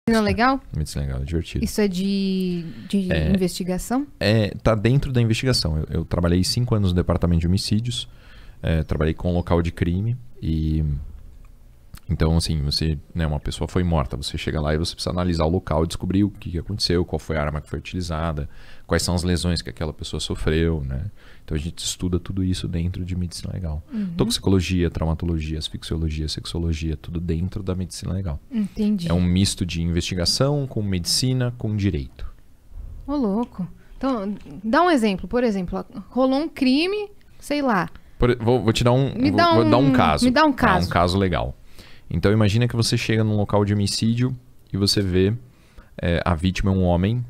Medicina legal? Medicina legal, é divertido. Isso é de investigação? Tá dentro da investigação. Eu trabalhei 5 anos no departamento de homicídios, trabalhei com local de crime e... Então, assim, você, né, uma pessoa foi morta, você chega lá e você precisa analisar o local, descobrir o que aconteceu, qual foi a arma que foi utilizada, quais são as lesões que aquela pessoa sofreu, né? Então a gente estuda tudo isso dentro de medicina legal. Toxicologia, traumatologia, asfixiologia, sexologia, tudo dentro da medicina legal. Entendi. É um misto de investigação com medicina, com direito. Ô, louco. Então, dá um exemplo. Por exemplo, rolou um crime, sei lá. Vou te dar vou dar um caso. Me dá um caso. Um caso legal. Então imagina que você chega num local de homicídio e você vê a vítima é um homem,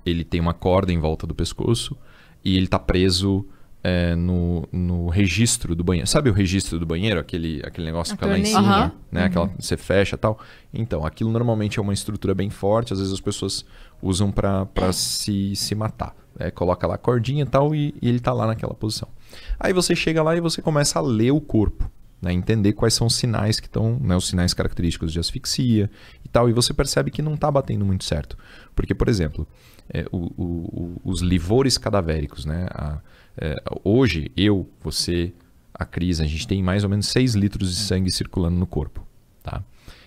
ele tem uma corda em volta do pescoço e ele está preso no registro do banheiro. Sabe o registro do banheiro? Aquele negócio que fica lá em cima, né? Aquela, você fecha e tal. Então, aquilo normalmente é uma estrutura bem forte, às vezes as pessoas usam para se matar. Coloca lá a cordinha e tal e ele está lá naquela posição. Aí você chega lá e você começa a ler o corpo. Né, entender quais são os sinais que estão, né, os sinais característicos de asfixia e tal, e você percebe que não está batendo muito certo. Porque, por exemplo, os livores cadavéricos, né, hoje, você, a Cris, a gente tem mais ou menos 6 litros de sangue circulando no corpo. Tá?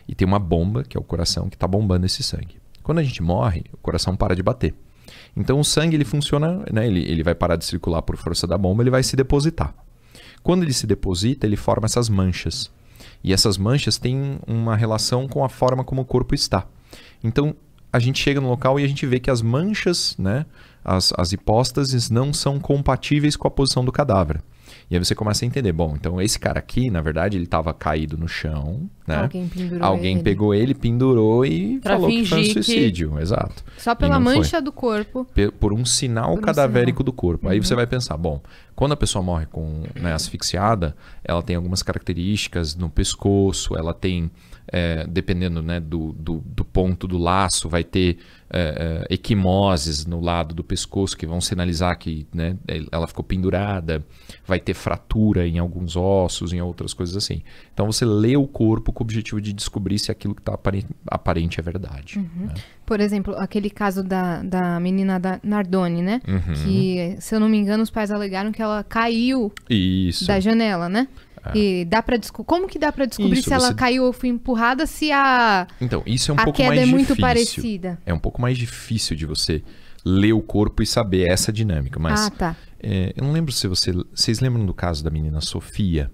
E tem uma bomba, que é o coração, que está bombando esse sangue. Quando a gente morre, o coração para de bater. Então o sangue ele funciona, né, ele vai parar de circular por força da bomba, ele vai se depositar. Quando ele se deposita, ele forma essas manchas. E essas manchas têm uma relação com a forma como o corpo está. Então, a gente chega no local e a gente vê que as manchas, né, as hipóstases, não são compatíveis com a posição do cadáver. E aí você começa a entender, bom, então esse cara aqui, na verdade, ele estava caído no chão, né? Alguém pegou ele, pendurou e falou que foi um suicídio. Exato. Só pela mancha do corpo. Por um sinal cadavérico do corpo. Aí você vai pensar, bom, quando a pessoa morre né, asfixiada, ela tem algumas características no pescoço, ela tem, dependendo, né, do ponto do laço, vai ter equimoses no lado do pescoço que vão sinalizar que, né, ela ficou pendurada, vai ter fratura em alguns ossos, em outras coisas assim. Então você lê o corpo com o objetivo de descobrir se aquilo que está aparente é verdade. Né? Por exemplo, aquele caso da menina da Nardoni, né? Que, se eu não me engano, os pais alegaram que ela caiu da janela, né? E dá para como que dá para descobrir se ela caiu ou foi empurrada, se Então, isso é um pouco queda mais é muito difícil. parecida. É um pouco mais difícil de você ler o corpo e saber essa dinâmica. Mas eu não lembro se vocês lembram do caso da menina Sofia?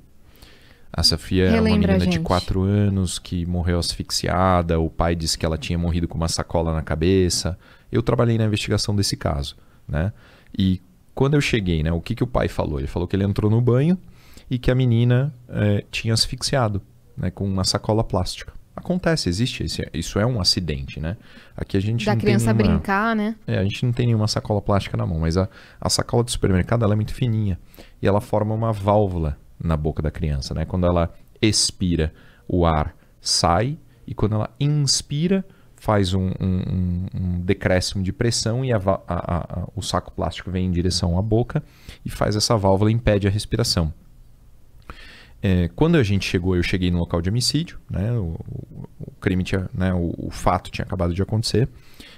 A Sofia é uma menina de 4 anos que morreu asfixiada. O pai disse que ela tinha morrido com uma sacola na cabeça. Eu trabalhei na investigação desse caso, né? E quando eu cheguei, né, o que o pai falou? Ele falou que ele entrou no banho e que a menina tinha asfixiado, né, com uma sacola plástica. Acontece, existe, isso é um acidente, né? Aqui a gente da não criança tem nenhuma, brincar, né? A gente não tem nenhuma sacola plástica na mão, mas a sacola do supermercado ela é muito fininha e ela forma uma válvula na boca da criança, né? Quando ela expira, o ar sai e quando ela inspira, faz um decréscimo de pressão e o saco plástico vem em direção à boca e faz essa válvula e impede a respiração. Quando a gente chegou, eu cheguei no local de homicídio, né? O crime tinha, né? O fato tinha acabado de acontecer.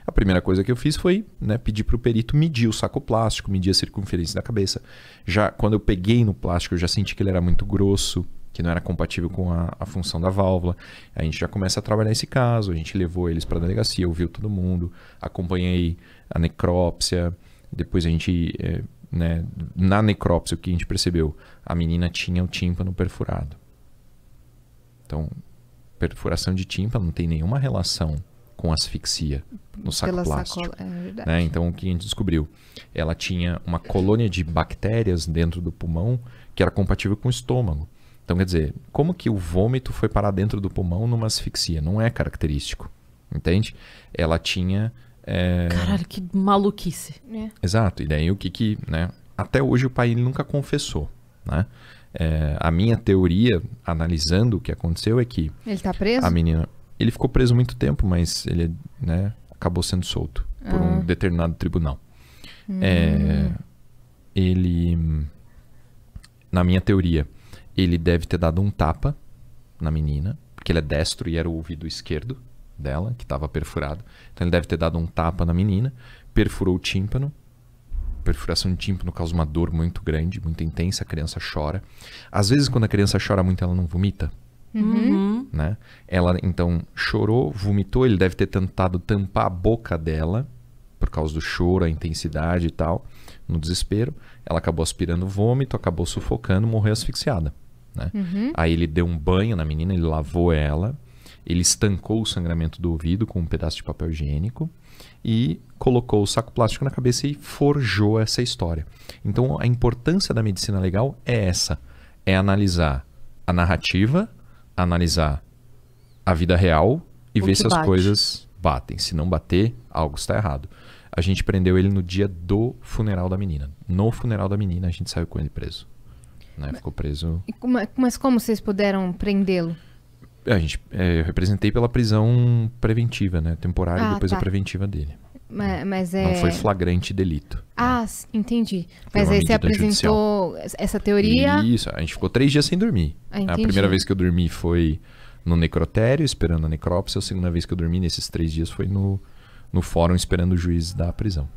A primeira coisa que eu fiz foi, né, pedir para o perito medir o saco plástico, medir a circunferência da cabeça. Já quando eu peguei no plástico, eu já senti que ele era muito grosso, que não era compatível com a função da válvula. A gente já começa a trabalhar esse caso, a gente levou eles para a delegacia, ouviu todo mundo, acompanhei a necrópsia, depois a gente... né, na necrópsia, o que a gente percebeu? A menina tinha o tímpano perfurado. Então, perfuração de tímpano não tem nenhuma relação com asfixia no saco plástico. Sacola, é verdade. Né? Então, o que a gente descobriu? Ela tinha uma colônia de bactérias dentro do pulmão que era compatível com o estômago. Então, quer dizer, como que o vômito foi parar dentro do pulmão numa asfixia? Não é característico, entende? Ela tinha... Caralho, que maluquice. Exato, e daí o que né? Até hoje o pai ele nunca confessou, né? A minha teoria, analisando o que aconteceu, é que... Ele tá preso? A menina... Ele ficou preso muito tempo, mas ele, né, acabou sendo solto por um determinado tribunal. Ele... Na minha teoria, ele deve ter dado um tapa na menina, porque ele é destro e era o ouvido esquerdo dela, que estava perfurado. Então ele deve ter dado um tapa na menina, perfurou o tímpano. Perfuração de tímpano causa uma dor muito grande, muito intensa, a criança chora. Às vezes, quando a criança chora muito, ela não vomita. Né? Ela, então, chorou, vomitou, ele deve ter tentado tampar a boca dela, por causa do choro, a intensidade e tal, no desespero. Ela acabou aspirando vômito, acabou sufocando, morreu asfixiada. Né? Aí ele deu um banho na menina, ele lavou ela, ele estancou o sangramento do ouvido com um pedaço de papel higiênico e colocou o saco plástico na cabeça e forjou essa história. Então a importância da medicina legal é essa, é analisar a narrativa, analisar a vida real e ver se as coisas batem. Se não bater, algo está errado. A gente prendeu ele no dia do funeral da menina. No funeral da menina a gente saiu com ele preso. Né? Ficou preso. Mas como vocês puderam prendê-lo? Eu representei pela prisão preventiva, né? Temporária e depois a preventiva dele. Mas não foi flagrante delito. Entendi. Mas aí você apresentou essa teoria? Isso, a gente ficou 3 dias sem dormir. A primeira vez que eu dormi foi no necrotério, esperando a necrópsia. A segunda vez que eu dormi nesses 3 dias foi no fórum, esperando o juiz da prisão.